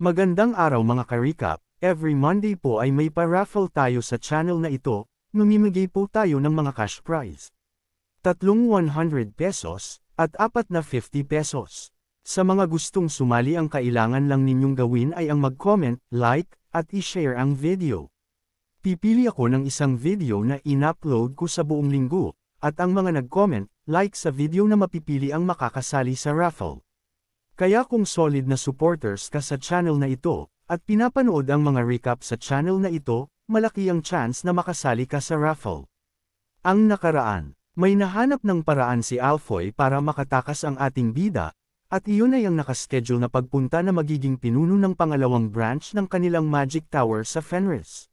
Magandang araw mga ka-recap, every Monday po ay may pa-raffle tayo sa channel na ito, namimigay po tayo ng mga cash prize. 100 pesos, at 4 na 50 pesos. Sa mga gustong sumali ang kailangan lang ninyong gawin ay ang mag-comment, like, at i-share ang video. Pipili ako ng isang video na in-upload ko sa buong linggo, at ang mga nag-comment, like sa video na mapipili ang makakasali sa raffle. Kaya kung solid na supporters ka sa channel na ito, at pinapanood ang mga recap sa channel na ito, malaki ang chance na makasali ka sa raffle. Ang nakaraan, may nahanap ng paraan si Alfoy para makatakas ang ating bida, at iyon ay ang nakaschedule na pagpunta na magiging pinuno ng pangalawang branch ng kanilang Magic Tower sa Fenris.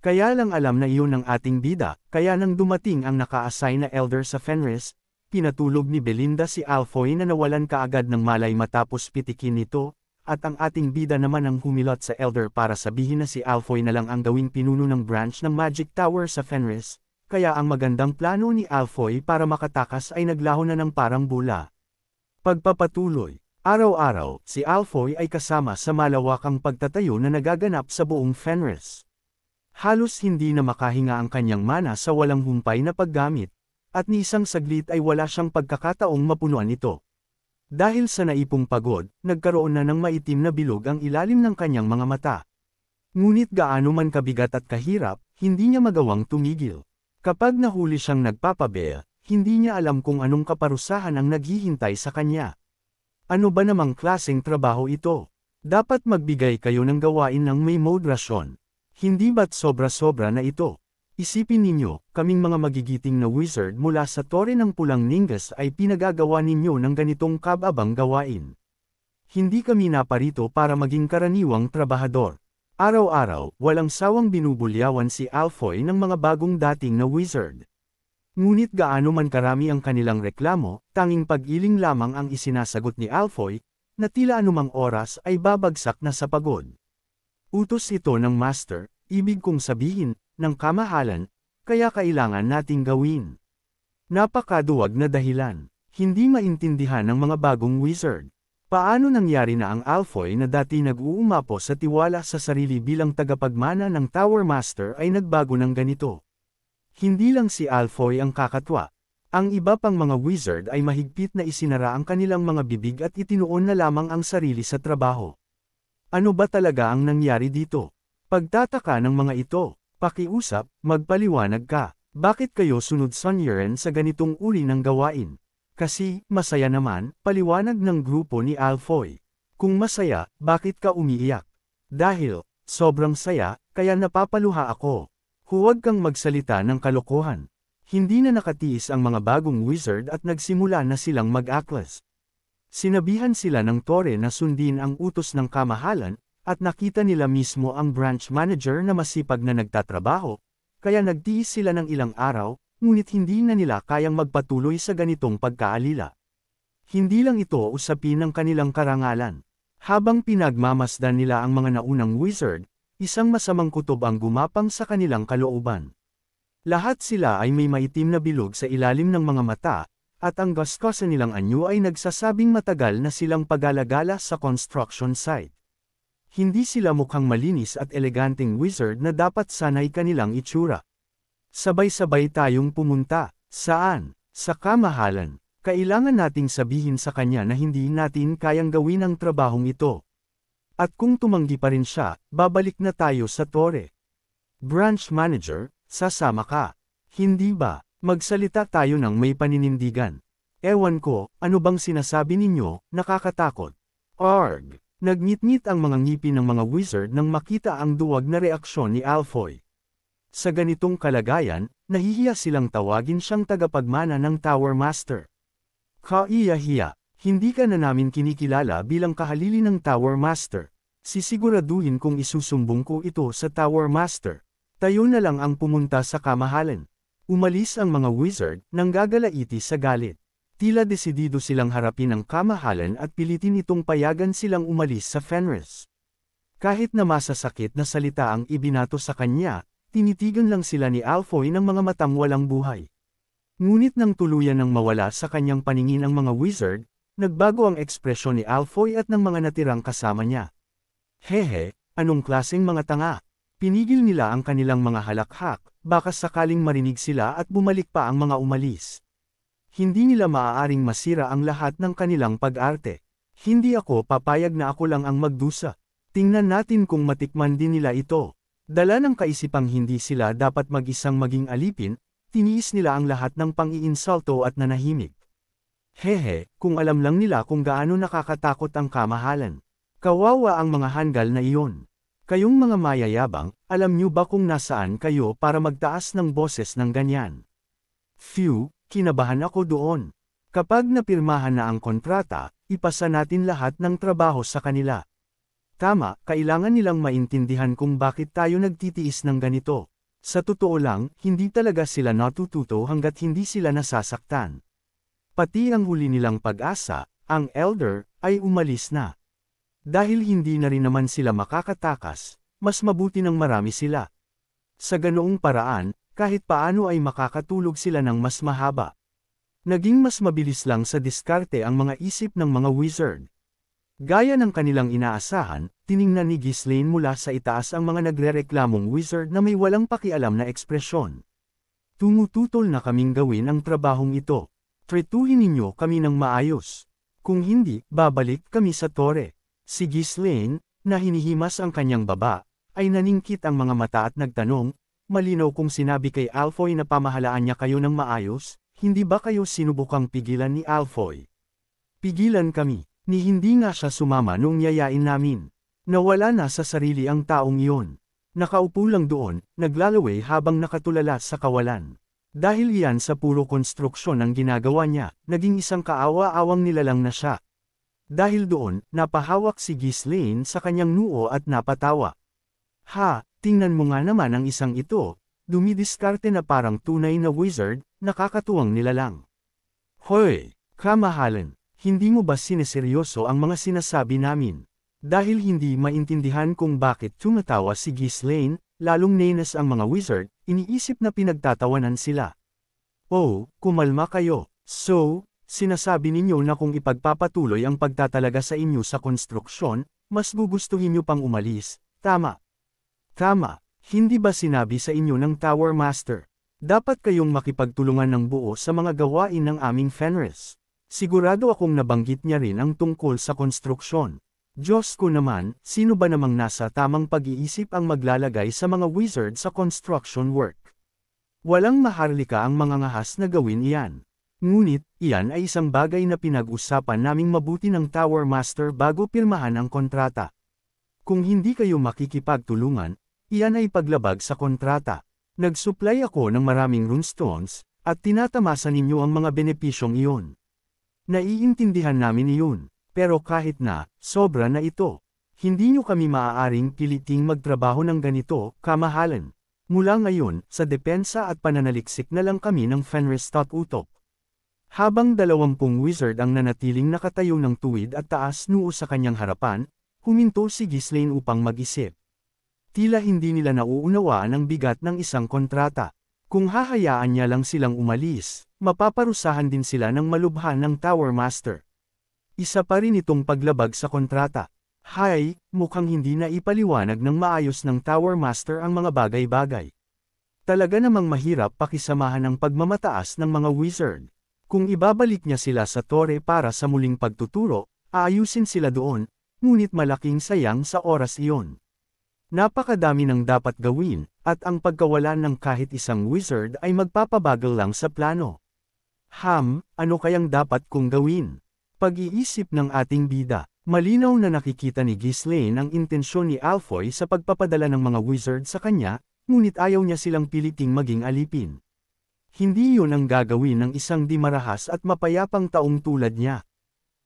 Kaya lang alam na iyon ng ating bida, kaya nang dumating ang naka-assign na elder sa Fenris, pinatulog ni Belinda si Alfoy na nawalan kaagad ng malay matapos pitikin nito, at ang ating bida naman ang humilot sa elder para sabihin na si Alfoy na lang ang gawing pinuno ng branch ng Magic Tower sa Fenris, kaya ang magandang plano ni Alfoy para makatakas ay naglaho na ng parang bula. Pagpapatuloy, araw-araw, si Alfoy ay kasama sa malawakang pagtatayo na nagaganap sa buong Fenris. Halos hindi na makahinga ang kanyang mana sa walang humpay na paggamit, at ni isang saglit ay wala siyang pagkakataong mapunuan ito. Dahil sa naipong pagod, nagkaroon na ng maitim na bilog ang ilalim ng kanyang mga mata. Ngunit gaano man kabigat at kahirap, hindi niya magawang tumigil. Kapag nahuli siyang nagpapabea, hindi niya alam kung anong kaparusahan ang naghihintay sa kanya. Ano ba namang klaseng trabaho ito? Dapat magbigay kayo ng gawain ng may moderasyon. Hindi ba't sobra-sobra na ito? Isipin ninyo, kaming mga magigiting na wizard mula sa Tore ng Pulang Ningas ay pinagagawa ninyo ng ganitong kababang gawain. Hindi kami naparito para maging karaniwang trabahador. Araw-araw, walang sawang binubulyawan si Alfoy ng mga bagong dating na wizard. Ngunit gaano man karami ang kanilang reklamo, tanging pag-iling lamang ang isinasagot ni Alfoy, na tila anumang oras ay babagsak na sa pagod. Utos ito ng master, ibig kong sabihin, ng kamahalan, kaya kailangan nating gawin. Napakaduwag na dahilan. Hindi maintindihan ng mga bagong wizard. Paano nangyari na ang Alfoy na dati nag-uumapo sa tiwala sa sarili bilang tagapagmana ng Tower Master ay nagbago ng ganito? Hindi lang si Alfoy ang kakatwa. Ang iba pang mga wizard ay mahigpit na isinara ang kanilang mga bibig at itinuon na lamang ang sarili sa trabaho. Ano ba talaga ang nangyari dito? Pagtataka ng mga ito. Pakiusap, magpaliwanag ka. Bakit kayo sunod Sunyeran sa ganitong uri ng gawain? Kasi, masaya naman, paliwanag ng grupo ni Alfoy. Kung masaya, bakit ka umiiyak? Dahil, sobrang saya, kaya napapaluha ako. Huwag kang magsalita ng kalokohan. Hindi na nakatiis ang mga bagong wizard at nagsimula na silang mag-aklas. Sinabihan sila ng Tore na sundin ang utos ng kamahalan, at nakita nila mismo ang branch manager na masipag na nagtatrabaho, kaya nagtiis sila ng ilang araw, ngunit hindi na nila kayang magpatuloy sa ganitong pagkaalila. Hindi lang ito usapin ng kanilang karangalan. Habang pinagmamasdan nila ang mga naunang wizard, isang masamang kutob ang gumapang sa kanilang kalooban. Lahat sila ay may maitim na bilog sa ilalim ng mga mata, at ang gaskosa nilang anyo ay nagsasabing matagal na silang pag-alagala sa construction site. Hindi sila mukhang malinis at eleganteng wizard na dapat sanay kanilang itsura. Sabay-sabay tayong pumunta. Saan? Sa kamahalan. Kailangan nating sabihin sa kanya na hindi natin kayang gawin ang trabahong ito. At kung tumanggi pa rin siya, babalik na tayo sa Tore. Branch manager, sasama ka. Hindi ba? Magsalita tayo ng may paninindigan. Ewan ko, ano bang sinasabi ninyo, nakakatakot. Arg! Nagngit-ngit ang mga ngipin ng mga wizard nang makita ang duwag na reaksyon ni Alfoy. Sa ganitong kalagayan, nahihiya silang tawagin siyang tagapagmana ng Tower Master. Kaiya-hiya, hindi ka na namin kinikilala bilang kahalili ng Tower Master. Sisiguraduhin kung isusumbong ko ito sa Tower Master. Tayo na lang ang pumunta sa kamahalan. Umalis ang mga wizard nang gagalaiti sa galit. Tila desidido silang harapin ang kamahalan at pilitin itong payagan silang umalis sa Fenris. Kahit na masasakit na salita ang ibinato sa kanya, tinitigan lang sila ni Alfoy ng mga matang walang buhay. Ngunit nang tuluyan ng mawala sa kanyang paningin ang mga wizard, nagbago ang ekspresyon ni Alfoy at ng mga natirang kasama niya. Hehe, anong klaseng mga tanga? Pinigil nila ang kanilang mga halakhak, baka sakaling marinig sila at bumalik pa ang mga umalis. Hindi nila maaaring masira ang lahat ng kanilang pag-arte. Hindi ako papayag na ako lang ang magdusa. Tingnan natin kung matikman din nila ito. Dala ng kaisipang hindi sila dapat mag-isang maging alipin, tiniis nila ang lahat ng pang-iinsulto at nanahimik. Hehe, kung alam lang nila kung gaano nakakatakot ang kamahalan. Kawawa ang mga handgal na iyon. Kayong mga mayayabang, alam niyo ba kung nasaan kayo para magtaas ng boses ng ganyan? Phew, kinabahan ako doon. Kapag napirmahan na ang kontrata, ipasa natin lahat ng trabaho sa kanila. Tama, kailangan nilang maintindihan kung bakit tayo nagtitiis ng ganito. Sa totoo lang, hindi talaga sila natututo hanggat hindi sila nasasaktan. Pati ang huli nilang pag-asa, ang elder, ay umalis na. Dahil hindi na rin naman sila makakatakas, mas mabuti ng marami sila. Sa ganoong paraan, kahit paano ay makakatulog sila ng mas mahaba. Naging mas mabilis lang sa diskarte ang mga isip ng mga wizard. Gaya ng kanilang inaasahan, tiningnan ni Ghislaine mula sa itaas ang mga nagrereklamong wizard na may walang pakialam na ekspresyon. Tumututol na kaming gawin ang trabahong ito. Tretuhin ninyo kami ng maayos. Kung hindi, babalik kami sa tore. Si Ghislaine, na hinihimas ang kanyang baba, ay naningkit ang mga mata at nagtanong, malinaw kung sinabi kay Alfoy na pamahalaan niya kayo ng maayos, hindi ba kayo sinubukang pigilan ni Alfoy? Pigilan kami. Ni hindi nga siya sumama nung yayain namin. Nawala na sa sarili ang taong iyon. Nakaupo lang doon, naglalaway habang nakatulala sa kawalan. Dahil iyan sa puro konstruksyon ang ginagawa niya, naging isang kaawa-awang nilalang na siya. Dahil doon, napahawak si Ghislaine sa kanyang noo at napatawa. Ha, tingnan mo nga naman ang isang ito, dumidiskarte na parang tunay na wizard, nakakatuwang nilalang. Hoy, kamahalan! Hindi mo ba sineseryoso ang mga sinasabi namin? Dahil hindi maintindihan kung bakit tumatawa si Ghislaine, lalong nainis ang mga wizard, iniisip na pinagtatawanan sila. Oh, kumalma kayo. So, sinasabi ninyo na kung ipagpapatuloy ang pagtatalaga sa inyo sa konstruksyon, mas gugustuhin nyo pang umalis, tama? Tama, hindi ba sinabi sa inyo ng Tower Master? Dapat kayong makipagtulungan ng buo sa mga gawain ng aming Fenris. Sigurado akong nabanggit niya rin ang tungkol sa konstruksyon. Diyos ko naman, sino ba namang nasa tamang pag-iisip ang maglalagay sa mga wizard sa construction work? Walang maharlika ang mga ngahas na gawin iyan. Ngunit, iyan ay isang bagay na pinag-usapan naming mabuti ng Tower Master bago pirmahan ang kontrata. Kung hindi kayo makikipagtulungan, iyan ay paglabag sa kontrata. Nag-supply ako ng maraming runestones, at tinatamasa ninyo ang mga benepisyong iyon. Naiintindihan namin iyon, pero kahit na, sobra na ito. Hindi nyo kami maaaring piliting magtrabaho ng ganito, kamahalan. Mula ngayon, sa depensa at pananaliksik na lang kami ng Fenris.Utop. Habang 20 wizard ang nanatiling nakatayo ng tuwid at taas noo sa kanyang harapan, huminto si Ghislaine upang mag-isip. Tila hindi nila nauunawaan ang bigat ng isang kontrata. Kung hahayaan niya lang silang umalis, mapaparusahan din sila ng malubhan ng Tower Master. Isa pa rin itong paglabag sa kontrata. Hay, mukhang hindi na ipaliwanag ng maayos ng Tower Master ang mga bagay-bagay. Talaga namang mahirap pakisamahan ang pagmamataas ng mga wizard. Kung ibabalik niya sila sa tore para sa muling pagtuturo, aayusin sila doon, ngunit malaking sayang sa oras iyon. Napakadami ng dapat gawin, at ang pagkawalan ng kahit isang wizard ay magpapabagal lang sa plano. Ano kayang dapat kong gawin? Pag-iisip ng ating bida, malinaw na nakikita ni Ghislaine ang intensyon ni Alfoy sa pagpapadala ng mga wizard sa kanya, ngunit ayaw niya silang piliting maging alipin. Hindi yun ang gagawin ng isang di marahas at mapayapang taong tulad niya.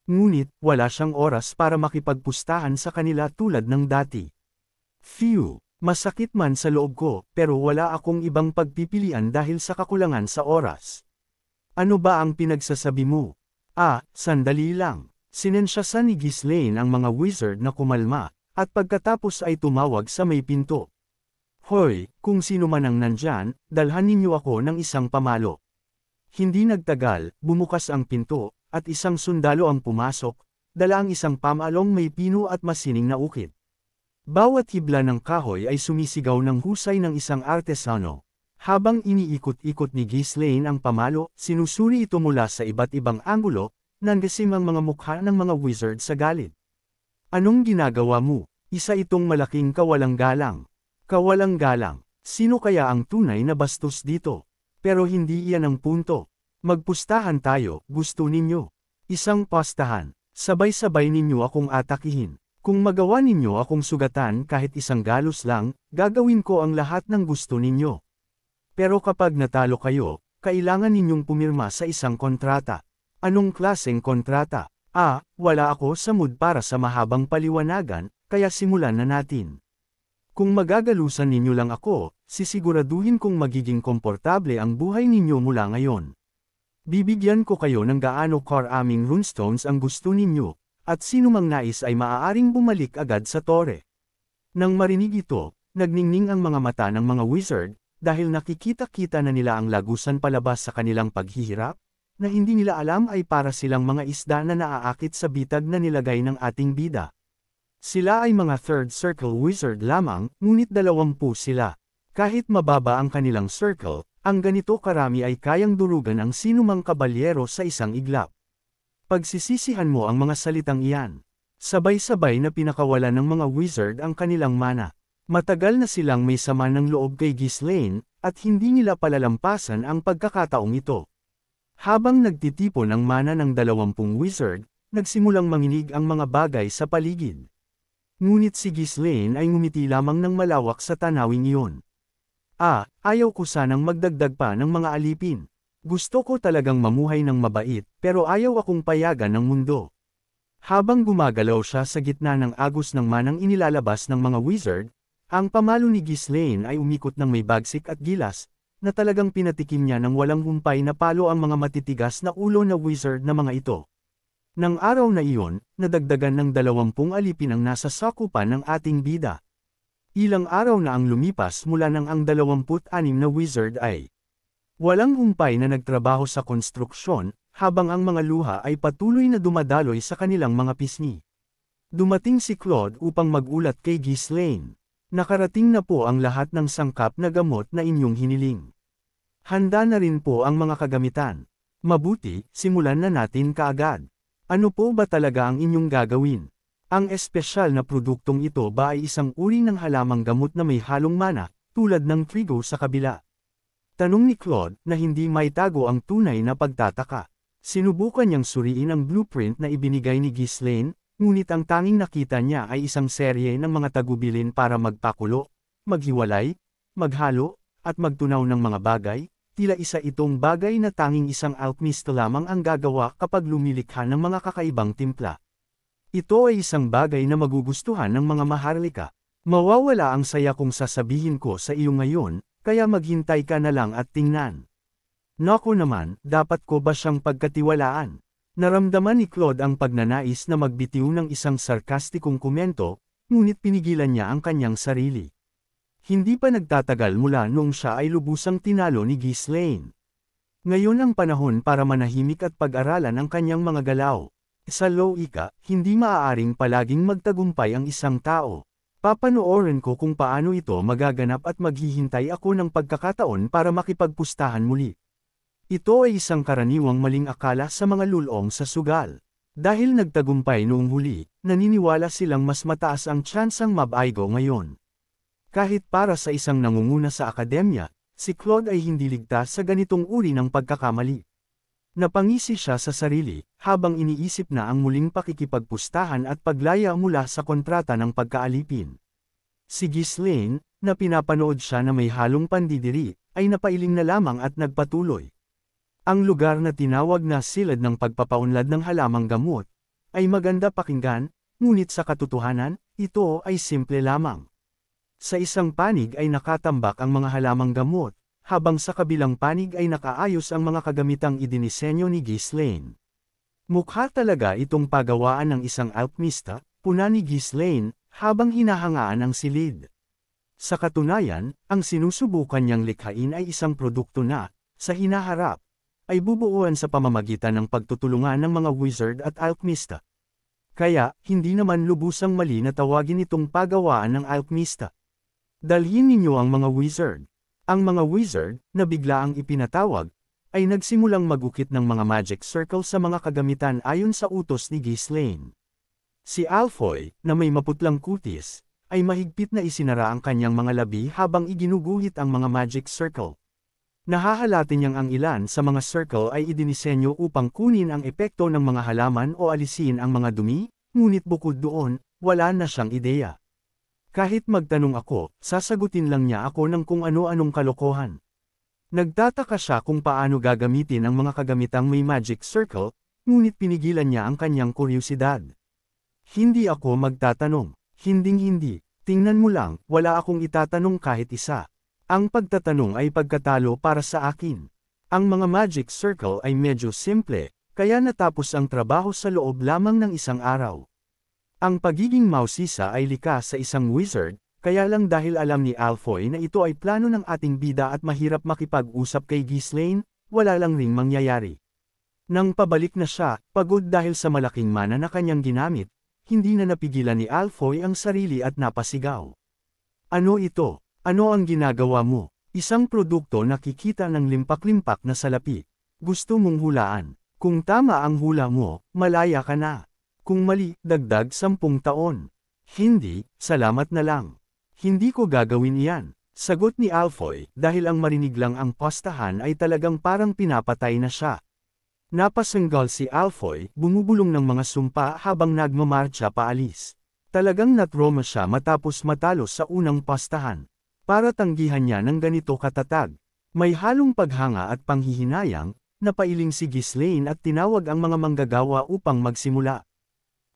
Ngunit, wala siyang oras para makipagpustahan sa kanila tulad ng dati. Phew, masakit man sa loob ko, pero wala akong ibang pagpipilian dahil sa kakulangan sa oras. Ano ba ang pinagsasabi mo? Sandali lang. Sinensyasan ni Ghislaine ang mga wizard na kumalma, at pagkatapos ay tumawag sa may pinto. Hoy, kung sino man ang nandyan, dalhan ninyo ako ng isang pamalo. Hindi nagtagal, bumukas ang pinto, at isang sundalo ang pumasok, dala ang isang pamalong may pino at masining na ukit. Bawat hibla ng kahoy ay sumisigaw ng husay ng isang artesano. Habang iniikot-ikot ni Ghislaine ang pamalo, sinusuri ito mula sa iba't ibang anggulo, nangasim ang mga mukha ng mga wizard sa galit. Anong ginagawa mo? Isa itong malaking kawalang galang. Kawalang galang. Sino kaya ang tunay na bastos dito? Pero hindi iyan ang punto. Magpustahan tayo, gusto ninyo. Isang pastahan. Sabay-sabay ninyo akong atakihin. Kung magawa ninyo akong sugatan kahit isang galos lang, gagawin ko ang lahat ng gusto ninyo. Pero kapag natalo kayo, kailangan ninyong pumirma sa isang kontrata. Anong klaseng kontrata? Wala ako sa mood para sa mahabang paliwanagan, kaya simulan na natin. Kung magagalusan ninyo lang ako, sisiguraduhin kong magiging komportable ang buhay ninyo mula ngayon. Bibigyan ko kayo ng gaano karaming runestones ang gusto ninyo, at sino mang nais ay maaaring bumalik agad sa tore. Nang marinig ito, nagningning ang mga mata ng mga wizard, dahil nakikita-kita na nila ang lagusan palabas sa kanilang paghihirap, na hindi nila alam ay para silang mga isda na naaakit sa bitag na nilagay ng ating bida. Sila ay mga third circle wizard lamang, ngunit 20 sila. Kahit mababa ang kanilang circle, ang ganito karami ay kayang durugan ang sinumang kabalyero sa isang iglap. Pagsisisihan mo ang mga salitang iyan. Sabay-sabay na pinakawalan ng mga wizard ang kanilang mana. Matagal na silang may sama ng loob kay Ghislaine, at hindi nila palalampasan ang pagkakataong ito. Habang nagtitipon ang mana ng 20 wizard, nagsimulang manginig ang mga bagay sa paligid. Ngunit si Ghislaine ay ngumiti lamang ng malawak sa tanawing iyon. Ayaw ko sanang magdagdag pa ng mga alipin. Gusto ko talagang mamuhay ng mabait, pero ayaw akong payagan ng mundo. Habang gumagalaw siya sa gitna ng agos ng manang inilalabas ng mga wizard, ang pamalo ni Ghislaine ay umikot ng may bagsik at gilas, na talagang pinatikim niya ng walang humpay na palo ang mga matitigas na ulo na wizard na mga ito. Nang araw na iyon, nadagdagan ng 20 alipin ang nasa sakupan ng ating bida. Ilang araw na ang lumipas mula nang ang 26 na wizard ay walang humpay na nagtrabaho sa konstruksyon, habang ang mga luha ay patuloy na dumadaloy sa kanilang mga pisngi. Dumating si Claude upang magulat kay Ghislaine. Nakarating na po ang lahat ng sangkap na gamot na inyong hiniling. Handa na rin po ang mga kagamitan. Mabuti, simulan na natin kaagad. Ano po ba talaga ang inyong gagawin? Ang espesyal na produktong ito ba ay isang uri ng halamang gamot na may halong mana, tulad ng trigo sa kabila? Tanong ni Claude na hindi maitago ang tunay na pagtataka. Sinubukan niyang suriin ang blueprint na ibinigay ni Ghislaine, ngunit ang tanging nakita niya ay isang serye ng mga tagubilin para magpakulo, maghiwalay, maghalo, at magtunaw ng mga bagay. Tila isa itong bagay na tanging isang alchemist lamang ang gagawa kapag lumilikha ng mga kakaibang timpla. Ito ay isang bagay na magugustuhan ng mga maharlika. Mawawala ang saya kung sasabihin ko sa iyo ngayon, kaya maghintay ka na lang at tingnan. Naku naman, dapat ko ba siyang pagkatiwalaan? Naramdaman ni Claude ang pagnanais na magbitiw ng isang sarkastikong komento, ngunit pinigilan niya ang kanyang sarili. Hindi pa nagtatagal mula noong siya ay lubusang tinalo ni Ghislaine. Ngayon ang panahon para manahimik at pag-aralan ang kanyang mga galaw. Sa loika, hindi maaaring palaging magtagumpay ang isang tao. Papanoorin ko kung paano ito magaganap at maghihintay ako ng pagkakataon para makipagpustahan muli. Ito ay isang karaniwang maling akala sa mga lulong sa sugal. Dahil nagtagumpay noong huli, naniniwala silang mas mataas ang tsansang mabaigo ngayon. Kahit para sa isang nangunguna sa akademya, si Claude ay hindi ligtas sa ganitong uri ng pagkakamali. Napangisi siya sa sarili, habang iniisip na ang muling pakikipagpustahan at paglaya mula sa kontrata ng pagkaalipin. Si Ghislaine, na pinapanood siya na may halong pandidiri, ay napailing na lamang at nagpatuloy. Ang lugar na tinawag na silid ng pagpapaunlad ng halamang gamot, ay maganda pakinggan, ngunit sa katotohanan, ito ay simple lamang. Sa isang panig ay nakatambak ang mga halamang gamot, habang sa kabilang panig ay nakaayos ang mga kagamitang idinisenyo ni Ghislaine. Mukha talaga itong pagawaan ng isang alchemista, puna ni Ghislaine, habang hinahangaan ang silid. Sa katunayan, ang sinusubukan niyang likhain ay isang produkto na, sa hinaharap, ay bubuuan sa pamamagitan ng pagtutulungan ng mga wizard at alchemista. Kaya, hindi naman lubusang mali na tawagin itong pagawaan ng alkmista. Dalhin ninyo ang mga wizard. Ang mga wizard, na bigla ang ipinatawag, ay nagsimulang magukit ng mga magic circle sa mga kagamitan ayon sa utos ni Ghislaine. Si Alfoy, na may maputlang kutis, ay mahigpit na isinara ang kanyang mga labi habang iginuguhit ang mga magic circle. Nahahalata niyang ang ilan sa mga circle ay idinisenyo upang kunin ang epekto ng mga halaman o alisin ang mga dumi, ngunit bukod doon, wala na siyang ideya. Kahit magtanong ako, sasagutin lang niya ako ng kung ano-anong kalokohan. Nagtataka siya kung paano gagamitin ang mga kagamitang may magic circle, ngunit pinigilan niya ang kanyang kuryosidad. Hindi ako magtatanong. Hinding-hindi. Tingnan mo lang, wala akong itatanong kahit isa. Ang pagtatanong ay pagkatalo para sa akin. Ang mga magic circle ay medyo simple, kaya natapos ang trabaho sa loob lamang ng isang araw. Ang pagiging mausisa ay likas sa isang wizard, kaya lang dahil alam ni Alfoy na ito ay plano ng ating bida at mahirap makipag-usap kay Ghislaine, wala lang ring mangyayari. Nang pabalik na siya, pagod dahil sa malaking mana na kanyang ginamit, hindi na napigilan ni Alfoy ang sarili at napasigaw. Ano ito? Ano ang ginagawa mo? Isang produkto na kikita ng limpak-limpak na salapi. Gusto mong hulaan. Kung tama ang hula mo, malaya ka na. Kung mali, dagdag 10 taon. Hindi, salamat na lang. Hindi ko gagawin iyan. Sagot ni Alfoy, dahil ang marinig lang ang postahan ay talagang parang pinapatay na siya. Napasanggal si Alfoy, bumubulong ng mga sumpa habang nagmamarcha paalis. Talagang natroma siya matapos matalo sa unang postahan. Para tanggihan niya ng ganito katatag. May halong paghanga at panghihinayang, napailing si Ghislaine at tinawag ang mga manggagawa upang magsimula.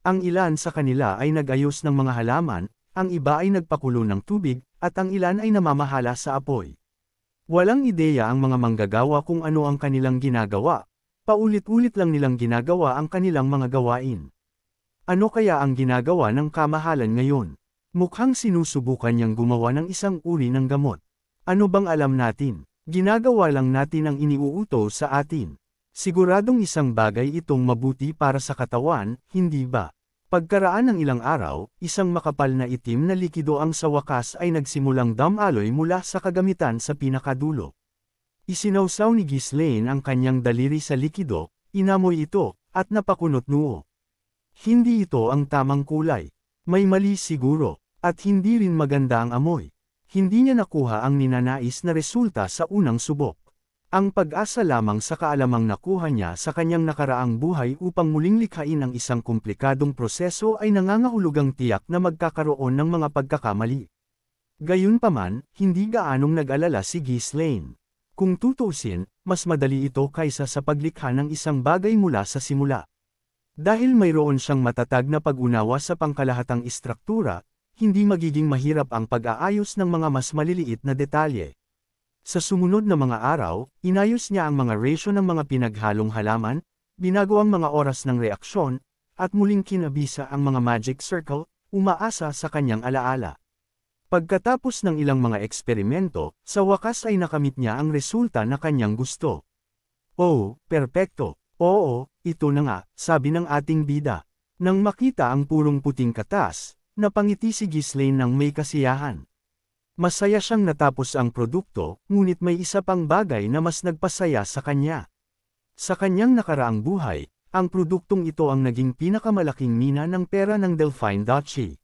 Ang ilan sa kanila ay nag-ayos ng mga halaman, ang iba ay nagpakulo ng tubig, at ang ilan ay namamahala sa apoy. Walang ideya ang mga manggagawa kung ano ang kanilang ginagawa. Paulit-ulit lang nilang ginagawa ang kanilang mga gawain. Ano kaya ang ginagawa ng kamahalan ngayon? Mukhang sinusubukan niyang gumawa ng isang uri ng gamot. Ano bang alam natin? Ginagawa lang natin ang iniuutos sa atin. Siguradong isang bagay itong mabuti para sa katawan, hindi ba? Pagkaraan ng ilang araw, isang makapal na itim na likido ang sa wakas ay nagsimulang damaloy mula sa kagamitan sa pinakadulo. Isinawsaw ni Ghislaine ang kanyang daliri sa likido, inamoy ito, at napakunot noo. Hindi ito ang tamang kulay. May mali siguro, at hindi rin maganda ang amoy. Hindi niya nakuha ang ninanais na resulta sa unang subok. Ang pag-asa lamang sa kaalamang nakuha niya sa kanyang nakaraang buhay upang muling likhain ang isang komplikadong proseso ay nangangahulugang tiyak na magkakaroon ng mga pagkakamali. Gayunpaman, hindi gaanong nag-alala si Ghislaine. Kung tutuusin, mas madali ito kaysa sa paglikha ng isang bagay mula sa simula. Dahil mayroon siyang matatag na pag-unawa sa pangkalahatang istruktura, hindi magiging mahirap ang pag-aayos ng mga mas maliliit na detalye. Sa sumunod na mga araw, inayos niya ang mga ratio ng mga pinaghalong halaman, binago ang mga oras ng reaksyon, at muling kinabisa ang mga magic circle, umaasa sa kanyang alaala. Pagkatapos ng ilang mga eksperimento, sa wakas ay nakamit niya ang resulta na kanyang gusto. Oh, perpekto. Oo, ito na nga, sabi ng ating bida. Nang makita ang purong puting katas, napangiti si Ghislaine ng may kasiyahan. Masaya siyang natapos ang produkto, ngunit may isa pang bagay na mas nagpasaya sa kanya. Sa kanyang nakaraang buhay, ang produktong ito ang naging pinakamalaking mina ng pera ng Delphine Duchy.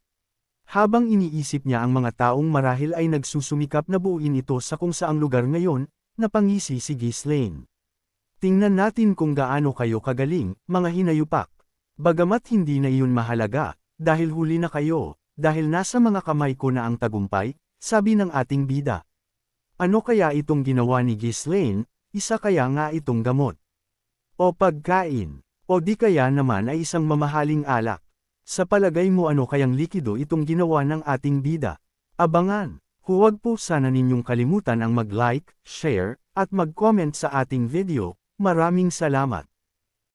Habang iniisip niya ang mga taong marahil ay nagsusumikap na buuin ito sa kung saang lugar ngayon, napangisi si Ghislaine. Tingnan natin kung gaano kayo kagaling, mga hinayupak. Bagamat hindi na iyon mahalaga, dahil huli na kayo, dahil nasa mga kamay ko na ang tagumpay, sabi ng ating bida. Ano kaya itong ginawa ni Ghislaine, isa kaya nga itong gamot? O pagkain? O di kaya naman ay isang mamahaling alak? Sa palagay mo ano kayang likido itong ginawa ng ating bida? Abangan! Huwag po sana ninyong kalimutan ang mag-like, share, at mag-comment sa ating video. Maraming salamat!